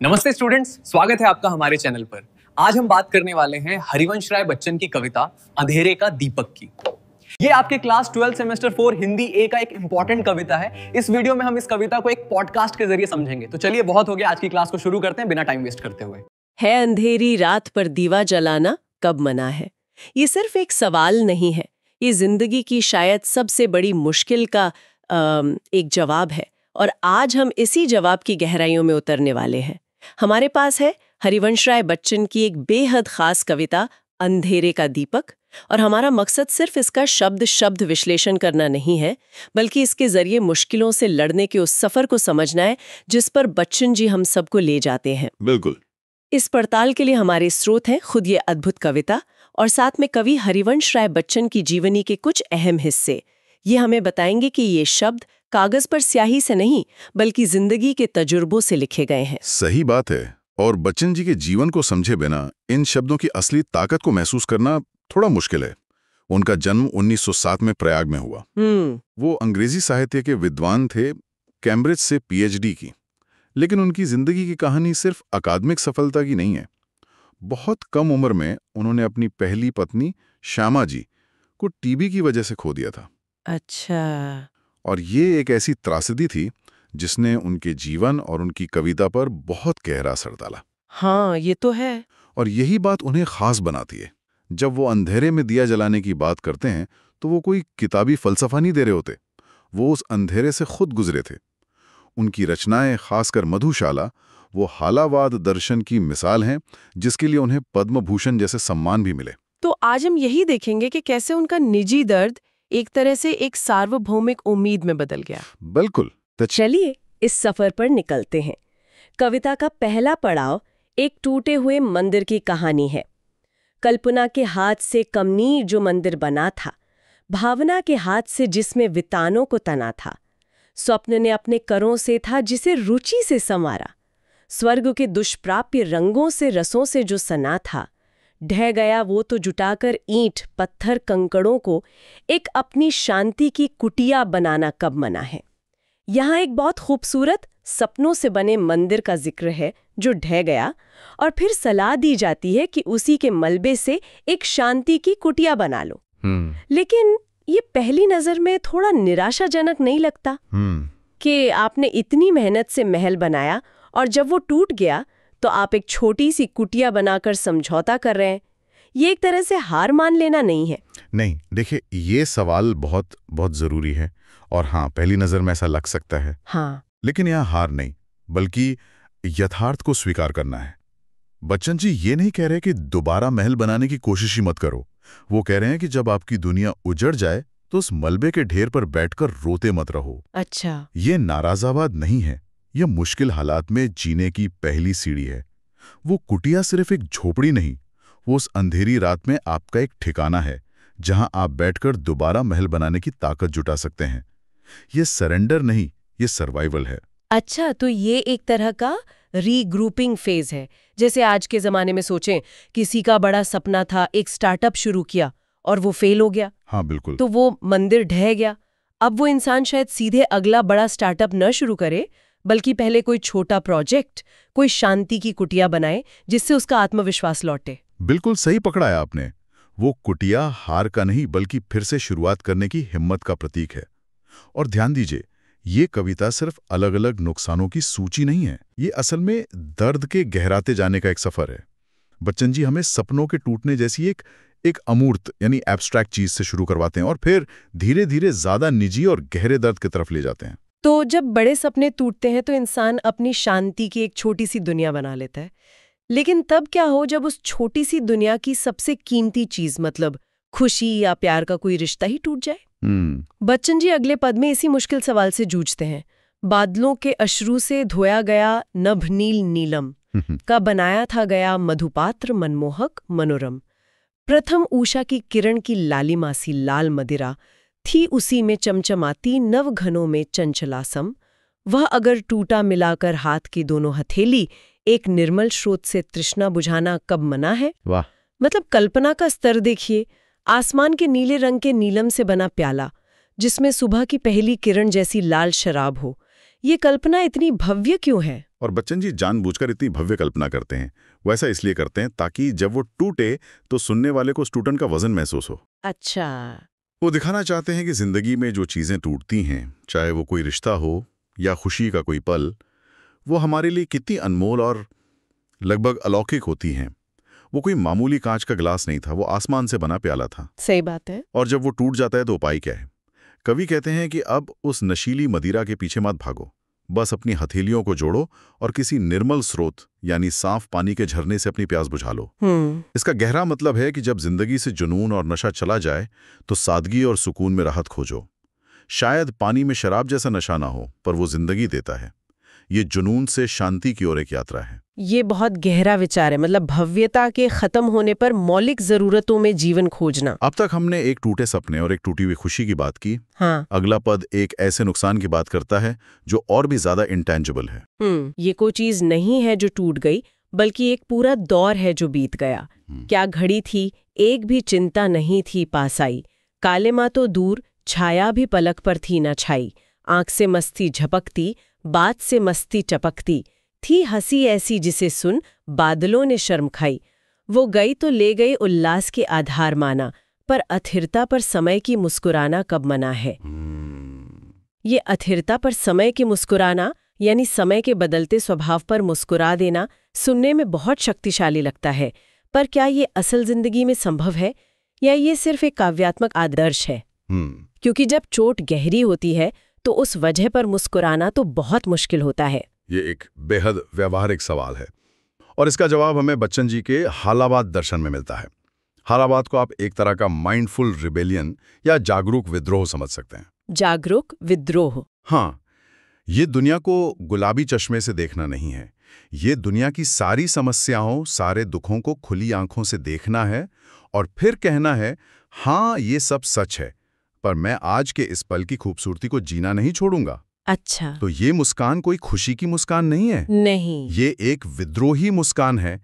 नमस्ते स्टूडेंट्स, स्वागत है आपका हमारे चैनल पर। आज हम बात करने वाले हैं हरिवंश राय बच्चन की कविता अंधेरे का दीपक की। ये आपके क्लास 12 सेमेस्टर 4 हिंदी ए का एक इंपॉर्टेंट कविता है। इस वीडियो में हम इस कविता को एक पॉडकास्ट के जरिए समझेंगे। तो चलिए, बहुत हो गया, आज की क्लास को शुरू करते हैं बिना टाइम वेस्ट करते हुए। है अंधेरी रात पर दीवा जलाना कब मना है? ये सिर्फ एक सवाल नहीं है, ये जिंदगी की शायद सबसे बड़ी मुश्किल का एक जवाब है। और आज हम इसी जवाब की गहराइयों में उतरने वाले हैं। हमारे पास है हरिवंश राय बच्चन की एक बेहद खास कविता अंधेरे का दीपक, और हमारा मकसद सिर्फ इसका शब्द शब्द विश्लेषण करना नहीं है, बल्कि इसके जरिए मुश्किलों से लड़ने के उस सफर को समझना है जिस पर बच्चन जी हम सबको ले जाते हैं। बिल्कुल। इस पड़ताल के लिए हमारे स्रोत हैं खुद ये अद्भुत कविता और साथ में कवि हरिवंश राय बच्चन की जीवनी के कुछ अहम हिस्से। ये हमें बताएंगे कि ये शब्द कागज पर स्याही से नहीं बल्कि जिंदगी के तजुर्बों से लिखे गए हैं। सही बात है। और बच्चन जी के जीवन को समझे बिना इन शब्दों की असली ताकत को महसूस करना थोड़ा मुश्किल है। उनका जन्म 1907 में प्रयाग में हुआ। वो अंग्रेजी साहित्य के विद्वान थे, कैम्ब्रिज से पीएचडी की। लेकिन उनकी जिंदगी की कहानी सिर्फ अकादमिक सफलता की नहीं है। बहुत कम उम्र में उन्होंने अपनी पहली पत्नी श्यामा जी को टीबी की वजह से खो दिया था। अच्छा। और ये एक ऐसी त्रासदी थी जिसने उनके जीवन और उनकी कविता पर बहुत गहरा असर डाला। हाँ, ये तो है। और यही बात उन्हें खास बनाती है। जब वो अंधेरे में दिया जलाने की बात करते हैं तो वो कोई किताबी फलसफा नहीं दे रहे होते, वो उस अंधेरे से खुद गुजरे थे। उनकी रचनाएं, खासकर मधुशाला, वो हालावाद दर्शन की मिसाल हैं जिसके लिए उन्हें पद्म भूषण जैसे सम्मान भी मिले। तो आज हम यही देखेंगे कि कैसे उनका निजी दर्द एक तरह से एक सार्वभौमिक उम्मीद में बदल गया। बिल्कुल। चलिए इस सफर पर निकलते हैं। कविता का पहला पड़ाव एक टूटे हुए मंदिर की कहानी है। कल्पना के हाथ से कमनीर जो मंदिर बना था, भावना के हाथ से जिसमें वितानों को तना था, स्वप्न ने अपने करों से था जिसे रुचि से संवारा, स्वर्ग के दुष्प्राप्य रंगों से रसों से जो सना था, ढह गया वो तो जुटाकर ईंट पत्थर कंकड़ों को एक अपनी शांति की कुटिया बनाना कब मना है। यहाँ एक बहुत खूबसूरत सपनों से बने मंदिर का जिक्र है जो ढह गया, और फिर सलाह दी जाती है कि उसी के मलबे से एक शांति की कुटिया बना लो। लेकिन ये पहली नजर में थोड़ा निराशाजनक नहीं लगता कि आपने इतनी मेहनत से महल बनाया और जब वो टूट गया तो आप एक छोटी सी कुटिया बनाकर समझौता कर रहे हैं। ये एक तरह से हार मान लेना नहीं है? नहीं, देखिए, ये सवाल बहुत बहुत जरूरी है और हाँ, पहली नजर में ऐसा लग सकता है। हाँ। लेकिन यहाँ हार नहीं, बल्कि यथार्थ को स्वीकार करना है। बच्चन जी ये नहीं कह रहे कि दोबारा महल बनाने की कोशिश ही मत करो। वो कह रहे हैं कि जब आपकी दुनिया उजड़ जाए तो उस मलबे के ढेर पर बैठकर रोते मत रहो। अच्छा। ये नाराजाबाद नहीं है, यह मुश्किल हालात में जीने की पहली सीढ़ी है। वो कुटिया सिर्फ एक झोपड़ी नहीं, वो उस अंधेरी रात में आपका एक ठिकाना है जहां आप बैठकर दोबारा महल बनाने की ताकत जुटा सकते हैं। ये सरेंडर नहीं, ये सर्वाइवल है। अच्छा, तो ये एक तरह का रीग्रुपिंग फेज है। जैसे आज के जमाने में सोचें, किसी का बड़ा सपना था, एक स्टार्टअप शुरू किया और वो फेल हो गया। हाँ बिल्कुल। तो वो मंदिर ढह गया। अब वो इंसान शायद सीधे अगला बड़ा स्टार्टअप न शुरू करे, बल्कि पहले कोई छोटा प्रोजेक्ट, कोई शांति की कुटिया बनाए जिससे उसका आत्मविश्वास लौटे। बिल्कुल सही पकड़ा है आपने। वो कुटिया हार का नहीं बल्कि फिर से शुरुआत करने की हिम्मत का प्रतीक है। और ध्यान दीजिए, ये कविता सिर्फ अलग अलग नुकसानों की सूची नहीं है, ये असल में दर्द के गहराते जाने का एक सफर है। बच्चन जी हमें सपनों के टूटने जैसी एक अमूर्त यानी एब्स्ट्रैक्ट चीज से शुरू करवाते हैं और फिर धीरे धीरे ज्यादा निजी और गहरे दर्द की तरफ ले जाते हैं। तो जब बड़े सपने टूटते हैं तो इंसान अपनी शांति की एक छोटी सी दुनिया बना लेता है। लेकिन तब क्या हो जब उस छोटी सी दुनिया की सबसे कीमती चीज, मतलब खुशी या प्यार का कोई रिश्ता ही टूट जाए? बच्चन जी अगले पद में इसी मुश्किल सवाल से जूझते हैं। बादलों के अश्रु से धोया गया नभ नील नीलम का बनाया था गया मधुपात्र मनमोहक मनोरम। प्रथम उषा की किरण की लालिमासी लाल मदिरा थी उसी में चमचमाती नव घनों में चंचलासम। वह अगर टूटा मिलाकर हाथ की दोनों हथेली, एक निर्मल स्रोत से तृष्णा बुझाना कब मना है? वाह। मतलब कल्पना का स्तर देखिए। आसमान के नीले रंग के नीलम से बना प्याला जिसमें सुबह की पहली किरण जैसी लाल शराब हो, ये कल्पना इतनी भव्य क्यों है? और बच्चन जी जानबूझकर इतनी भव्य कल्पना करते हैं। वो ऐसा इसलिए करते हैं ताकि जब वो टूटे तो सुनने वाले को उस टूटन का वजन महसूस हो। अच्छा। वो दिखाना चाहते हैं कि जिंदगी में जो चीजें टूटती हैं, चाहे वो कोई रिश्ता हो या खुशी का कोई पल, वो हमारे लिए कितनी अनमोल और लगभग अलौकिक होती हैं। वो कोई मामूली कांच का गिलास नहीं था, वो आसमान से बना प्याला था। सही बात है। और जब वो टूट जाता है तो उपाय क्या है? कवि कहते हैं कि अब उस नशीली मदिरा के पीछे मत भागो, बस अपनी हथेलियों को जोड़ो और किसी निर्मल स्रोत यानी साफ पानी के झरने से अपनी प्यास बुझा लो। इसका गहरा मतलब है कि जब जिंदगी से जुनून और नशा चला जाए तो सादगी और सुकून में राहत खोजो। शायद पानी में शराब जैसा नशा ना हो, पर वो जिंदगी देता है। ये जुनून से शांति की ओर एक यात्रा है। ये बहुत गहरा विचार है, मतलब भव्यता के खत्म होने पर मौलिक जरूरतों में जीवन खोजना। अब तक हमने एक टूटे सपने और एक टूटी हुई खुशी की बात की। हाँ। अगला पद एक ऐसे नुकसान की बात करता है जो और भी ज्यादा इंटेंजिबल है। ये कोई चीज नहीं है जो टूट गई, बल्कि एक पूरा दौर है जो बीत गया। क्या घड़ी थी, एक भी चिंता नहीं थी पास आई। काले माँ तो दूर, छाया भी पलक पर थी न छाई। आंख से मस्ती झपकती, बात से मस्ती टपकती, थी हंसी ऐसी जिसे सुन बादलों ने शर्म खाई। वो गई तो ले गई उल्लास के आधार माना, पर अथिरता पर समय की मुस्कुराना कब मना है। ये अथिरता पर समय की मुस्कुराना यानी समय के बदलते स्वभाव पर मुस्कुरा देना सुनने में बहुत शक्तिशाली लगता है, पर क्या ये असल जिंदगी में संभव है या ये सिर्फ एक काव्यात्मक आदर्श है? क्योंकि जब चोट गहरी होती है तो उस वजह पर मुस्कुराना तो बहुत मुश्किल होता है। ये एक बेहद व्यावहारिक सवाल है और इसका जवाब हमें बच्चन जी के हालाबाद दर्शन में मिलता है। हालाबाद को आप एक तरह का माइंडफुल रिबेलियन या जागरूक विद्रोह समझ सकते हैं। जागरूक विद्रोह? हाँ, ये दुनिया को गुलाबी चश्मे से देखना नहीं है। ये दुनिया की सारी समस्याओं, सारे दुखों को खुली आंखों से देखना है और फिर कहना है, हाँ ये सब सच है, पर मैं आज के इस पल की खूबसूरती को जीना नहीं छोड़ूंगा। अच्छा। तो ये मुस्कान कोई खुशी की मुस्कान नहीं है। नहीं, ये एक विद्रोही मुस्कान है।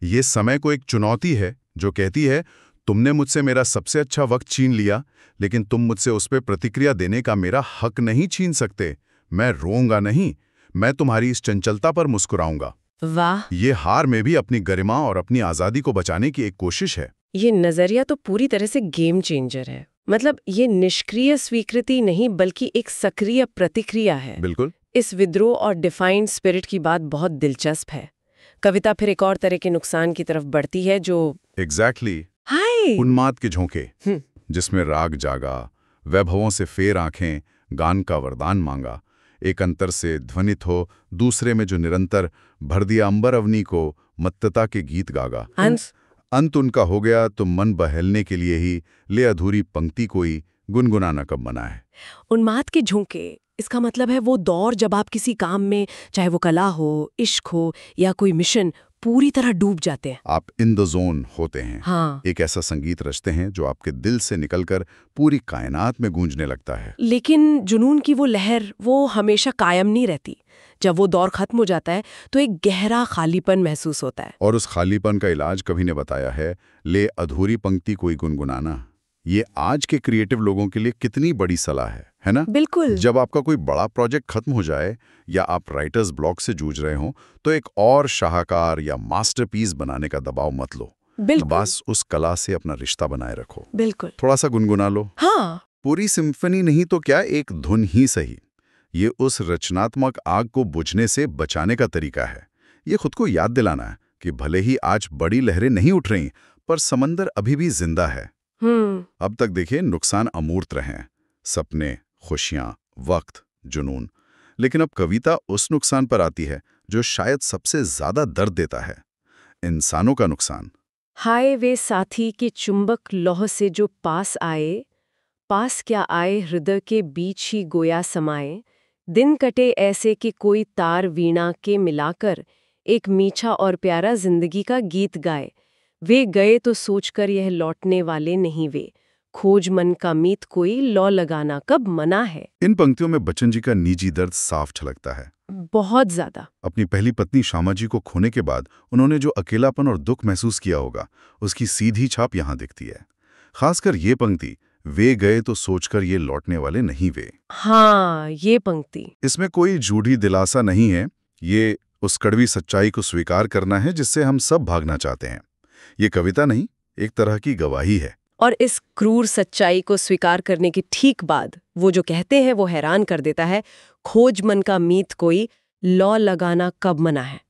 ये समय को एक चुनौती है जो कहती है, तुमने मुझसे मेरा सबसे अच्छा वक्त छीन लिया, लेकिन तुम मुझसे उस पर प्रतिक्रिया देने का मेरा हक नहीं छीन सकते। मैं रोऊंगा नहीं, मैं तुम्हारी इस चंचलता पर मुस्कुराऊंगा। वाह। ये हार में भी अपनी गरिमा और अपनी आजादी को बचाने की एक कोशिश है। ये नजरिया तो पूरी तरह से गेम चेंजर है। मतलब ये निष्क्रिय स्वीकृति नहीं बल्कि एक सक्रिय प्रतिक्रिया है। बिल्कुल। इस विद्रोह और डिफाइंड स्पिरिट की बात बहुत दिलचस्प है। कविता फिर एक और तरह के नुकसान की तरफ बढ़ती है जो एग्जैक्टली हाय उन्माद के झोंके, जिसमें राग जागा, वैभवों से फेर आंखें, गान का वरदान मांगा, एक अंतर से ध्वनित हो, दूसरे में जो निरंतर भर दिया अंबर अवनी को, मत्तता के गीत गागा। अंत उनका हो गया तो मन बहलने के लिए ही ले अधूरी पंक्ति कोई गुनगुनाना कब मना है। उन्माद के झोंके, इसका मतलब है वो दौर जब आप किसी काम में, चाहे वो कला हो, इश्क हो या कोई मिशन, पूरी तरह डूब जाते हैं। आप इन द जोन होते हैं। हाँ। एक ऐसा संगीत रचते हैं जो आपके दिल से निकलकर पूरी कायनात में गूंजने लगता है। लेकिन जुनून की वो लहर वो हमेशा कायम नहीं रहती। जब वो दौर खत्म हो जाता है तो एक गहरा खालीपन महसूस होता है। और उस खालीपन का इलाज कवि ने बताया है, ले अधूरी पंक्ति कोई गुनगुनाना। ये आज के क्रिएटिव लोगों के लिए कितनी बड़ी सलाह है ना? बिल्कुल। जब आपका कोई बड़ा प्रोजेक्ट खत्म हो जाए या आप राइटर्स ब्लॉक से जूझ रहे हो तो एक और शाहकार या मास्टरपीस बनाने का दबाव मत लो। बिल्कुल। बस उस कला से अपना रिश्ता बनाए रखो। बिल्कुल। थोड़ा सा गुनगुना लो। हाँ। पूरी सिम्फनी नहीं तो क्या, एक धुन ही सही। ये उस रचनात्मक आग को बुझने से बचाने का तरीका है। ये खुद को याद दिलाना है कि भले ही आज बड़ी लहरें नहीं उठ रही, पर समंदर अभी भी जिंदा है। अब तक देखिए नुकसान अमूर्त रहे, सपने, खुशियां, वक्त, जुनून। लेकिन अब कविता उस नुकसान पर आती है जो शायद सबसे ज्यादा दर्द देता है, इंसानों का नुकसान। हाय वे साथी के चुंबक लौह से जो पास आए, पास क्या आए हृदय के बीच ही गोया समाए। दिन कटे ऐसे कि कोई तार वीणा के मिलाकर एक मीठा और प्यारा जिंदगी का गीत गाए। वे गए तो सोचकर यह लौटने वाले नहीं वे, खोज मन का मीत कोई लौ लगाना कब मना है। इन पंक्तियों में बच्चन जी का निजी दर्द साफ झलकता है। बहुत ज्यादा। अपनी पहली पत्नी श्यामा जी को खोने के बाद उन्होंने जो अकेलापन और दुख महसूस किया होगा, उसकी सीधी छाप यहाँ दिखती है। खासकर ये पंक्ति, वे गए तो सोचकर ये लौटने वाले नहीं वे। हाँ, ये पंक्ति। इसमें कोई झूठी दिलासा नहीं है, ये उस कड़वी सच्चाई को स्वीकार करना है जिससे हम सब भागना चाहते हैं। ये कविता नहीं, एक तरह की गवाही है। और इस क्रूर सच्चाई को स्वीकार करने के ठीक बाद वो जो कहते हैं वो हैरान कर देता है, खोज मन का मीत कोई, लौ लगाना कब मना है।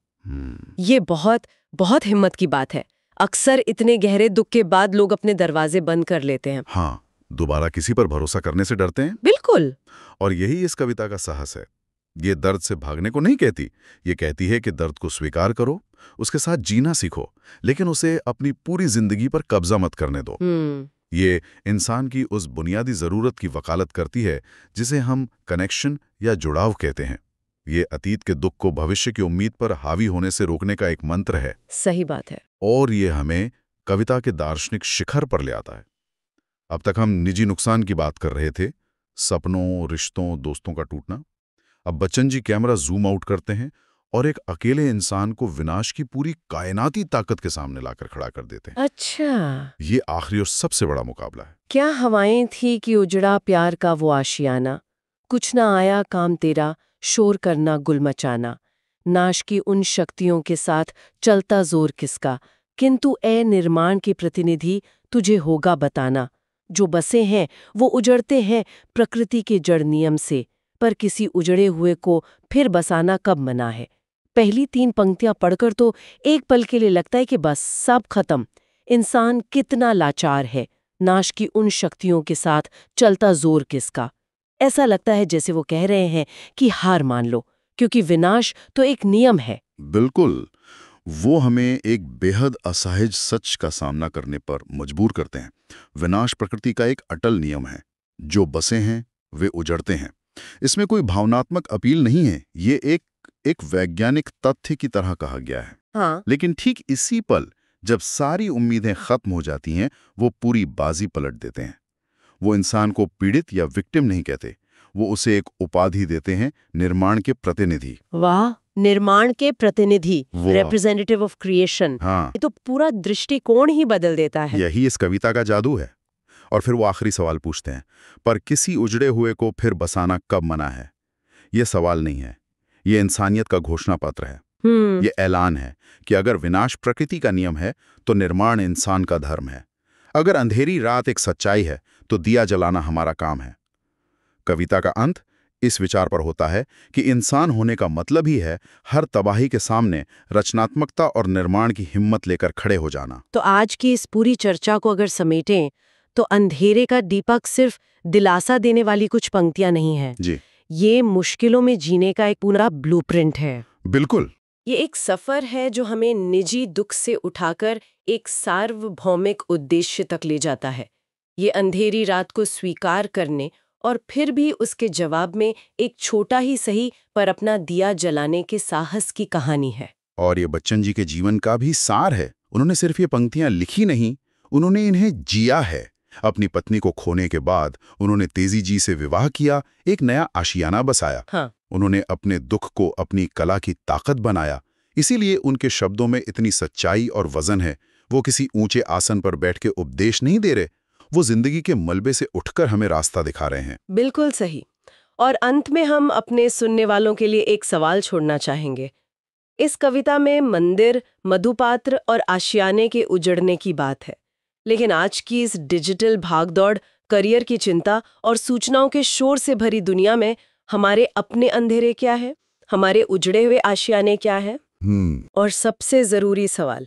ये बहुत बहुत हिम्मत की बात है। अक्सर इतने गहरे दुख के बाद लोग अपने दरवाजे बंद कर लेते हैं। हाँ, दोबारा किसी पर भरोसा करने से डरते हैं। बिल्कुल। और यही इस कविता का साहस है। ये दर्द से भागने को नहीं कहती, ये कहती है कि दर्द को स्वीकार करो, उसके साथ जीना सीखो, लेकिन उसे अपनी पूरी जिंदगी पर कब्जा मत करने दो। ये इंसान की उस बुनियादी जरूरत की वकालत करती है जिसे हम कनेक्शन या जुड़ाव कहते हैं। ये अतीत के दुख को भविष्य की उम्मीद पर हावी होने से रोकने का एक मंत्र है। सही बात है। और ये हमें कविता के दार्शनिक शिखर पर ले आता है। अब तक हम निजी नुकसान की बात कर रहे थे, सपनों, रिश्तों, दोस्तों का टूटना। अब Bachchan ji camera zoom out करते हैं और एक अकेले इंसान को विनाश की पूरी कायनाती ताकत के सामने लाकर खड़ा कर देते हैं। अच्छा, ये आखिरी और सबसे बड़ा मुकाबला है। क्या हवाएं थी कि उजड़ा प्यार का वो आशियाना, कुछ ना आया काम तेरा, शोर करना गुल मचाना, नाश की उन शक्तियों के साथ चलता जोर किसका, किंतु ए निर्माण के प्रतिनिधि तुझे होगा बताना, जो बसे हैं वो उजड़ते हैं प्रकृति के जड़ नियम से, पर किसी उजड़े हुए को फिर बसाना कब मना है। पहली 3 पंक्तियां पढ़कर तो एक पल के लिए लगता है कि बस सब खत्म। इंसान कितना लाचार है, नाश की उन शक्तियों के साथ चलता जोर किसका। ऐसा लगता है जैसे वो कह रहे हैं कि हार मान लो, क्योंकि विनाश तो एक नियम है। बिल्कुल, वो हमें एक बेहद असहज सच का सामना करने पर मजबूर करते हैं। विनाश प्रकृति का एक अटल नियम है, जो बसे हैं वे उजड़ते हैं। इसमें कोई भावनात्मक अपील नहीं है, ये एक वैज्ञानिक तथ्य की तरह कहा गया है। हाँ। लेकिन ठीक इसी पल जब सारी उम्मीदें खत्म हो जाती हैं, वो पूरी बाजी पलट देते हैं। वो इंसान को पीड़ित या विक्टिम नहीं कहते, वो उसे एक उपाधि देते हैं, निर्माण के प्रतिनिधि। वाह, निर्माण के प्रतिनिधि, रिप्रेजेंटेटिव ऑफ क्रिएशन। हाँ, ये तो पूरा दृष्टिकोण ही बदल देता है। यही इस कविता का जादू है। और फिर वो आखिरी सवाल पूछते हैं, पर किसी उजड़े हुए को फिर बसाना कब मना है। ये सवाल नहीं है, ये इंसानियत का घोषणा पत्र है। ये ऐलान है कि अगर विनाश प्रकृति का नियम है तो निर्माण इंसान का धर्म है। अगर अंधेरी रात एक सच्चाई है तो दिया जलाना हमारा काम है। कविता का अंत इस विचार पर होता है कि इंसान होने का मतलब ही है हर तबाही के सामने रचनात्मकता और निर्माण की हिम्मत लेकर खड़े हो जाना। तो आज की इस पूरी चर्चा को अगर समेटें तो अंधेरे का दीपक सिर्फ दिलासा देने वाली कुछ पंक्तियां नहीं है जी, ये मुश्किलों में जीने का एक पूरा ब्लूप्रिंट है। बिल्कुल। ये एक सफर है जो हमें निजी दुख से उठाकर एक सार्वभौमिक उद्देश्य तक ले जाता है। ये अंधेरी रात को स्वीकार करने और फिर भी उसके जवाब में एक छोटा ही सही पर अपना दिया जलाने के साहस की कहानी है। और ये बच्चन जी के जीवन का भी सार है। उन्होंने सिर्फ ये पंक्तियां लिखी नहीं, उन्होंने इन्हें जिया है। अपनी पत्नी को खोने के बाद उन्होंने तेजी जी से विवाह किया, एक नया आशियाना बसाया। हाँ। उन्होंने अपने दुख को अपनी कला की ताकत बनाया। इसीलिए उनके शब्दों में इतनी सच्चाई और वजन है। वो किसी ऊंचे आसन पर बैठ के उपदेश नहीं दे रहे, वो जिंदगी के मलबे से उठकर हमें रास्ता दिखा रहे हैं। बिल्कुल सही। और अंत में हम अपने सुनने वालों के लिए एक सवाल छोड़ना चाहेंगे। इस कविता में मंदिर, मधुपात्र और आशियाने के उजड़ने की बात है, लेकिन आज की इस डिजिटल भागदौड़, करियर की चिंता और सूचनाओं के शोर से भरी दुनिया में हमारे अपने अंधेरे क्या है, हमारे उजड़े हुए आशियाने क्या है? और सबसे जरूरी सवाल,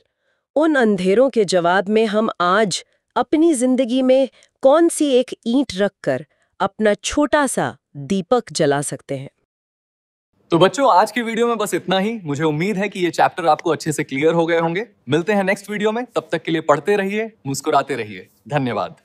उन अंधेरों के जवाब में हम आज अपनी जिंदगी में कौन सी एक ईंट रखकर अपना छोटा सा दीपक जला सकते हैं? तो बच्चों, आज की वीडियो में बस इतना ही। मुझे उम्मीद है कि ये चैप्टर आपको अच्छे से क्लियर हो गए होंगे। मिलते हैं नेक्स्ट वीडियो में, तब तक के लिए पढ़ते रहिए, मुस्कुराते रहिए। धन्यवाद।